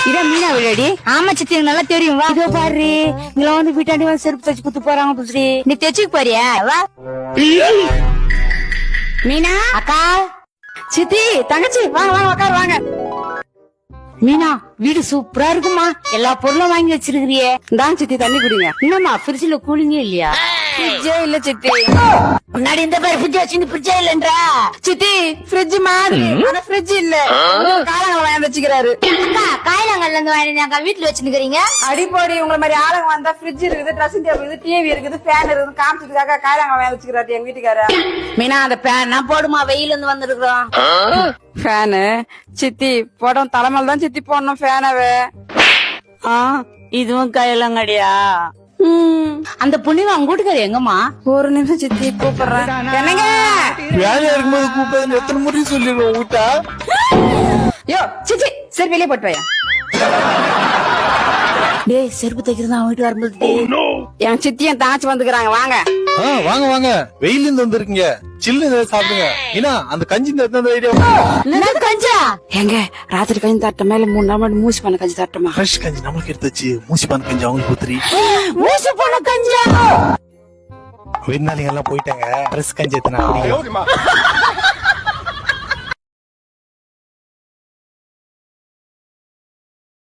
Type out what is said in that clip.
இதான் மீனா விளையாடி. ஆமா சித்தி எனக்கு நல்லா தெரியும் வா. இதோ பாரு, இங்க வந்து வீட்டாண்டி வந்து செருப்பு தச்சு குத்து போறாங்க புதுசி. நீ தைச்சுக்க போறியா வா. மீனா அக்கா சித்தி தங்கச்சி வாங்க வாங்க உட்காரு வாங்க. மீனா வீடு சூப்பரா இருக்குமா, எல்லா பொருளும் வாங்கி வச்சிருக்கிறியே. தான் சித்தி தண்ணி குடிங்க. என்னம்மா ஃப்ரிட்ஜ்ல கூலிங்கே இல்லையா? ஃப்ரிட்ஜே இல்ல சித்தி. முன்னாடி இந்த பேர் ஃப்ரிட்ஜ் வச்சு ஃப்ரிட்ஜே இல்லன்றா. சித்தி ஃப்ரிட்ஜ் மாதிரி ஆனா ஃப்ரிட்ஜ் இல்ல, காலங்களை வாங்கி வச்சுக்கிறாரு. அக்கா காயிலங்கள்ல இருந்து வாங்கி அக்கா வீட்டுல வச்சுருக்கீங்க. அடிப்போடி உங்களை மாதிரி ஆளுங்க வந்தா ஃப்ரிட்ஜ் இருக்குது, ட்ரெஸ்ஸிங் டேபிள் இருக்குது, டிவி இருக்குது, ஃபேன் இருக்குது காமிச்சதுக்காக காயிலங்களை வாங்கி வச்சுக்கிறாரு எங்க வீட்டுக்கார. மீனா அந்த பேனா போடுமா, வெயில இருந்து வந்திருக்கிறோம். ஃபேனு சித்தி போடும் தலைமையில தான் சித்தி போடணும் ஃபேனவே. இதுவும் கையிலங்கடியா? அந்த புண்ணியம் அவங்க வீட்டுக்காரு எங்கம்மா? ஒரு நிமிஷம் சித்தி கூப்பிடுறேன். என்னங்க வேலையா இருக்கும்போது கூப்பிட்டு எத்தனை முறை சொல்லிடுவோம் விட்டா. யோ சித்தி சரி வெளியே போட்டு வையா. டேய் செருப்பு தைக்கிறது அவன் வீட்டு வரும்போது என் சித்தி என் தாச்சி வந்துக்கிறாங்க வாங்க. வாங்க வாங்க, வெயில இருந்து வந்திருக்கீங்க, சில்லு சாப்பிடுங்க. ஏன்னா அந்த கஞ்சி இந்த ஐடியா. கஞ்சா எங்க ராத்திரி கஞ்சி தட்டமா இல்ல 3 நாள் மூசி பண்ண கஞ்சி தட்டமா? ஃப்ரெஷ் கஞ்சி நம்மளுக்கு எடுத்துச்சு, மூசி பான கஞ்சி அவங்களுக்கு ஊத்துறி. மூசி போன கஞ்சா விருந்தாளிங்க எல்லாம் போயிட்டாங்க, ஃப்ரெஷ் கஞ்சி எத்தனை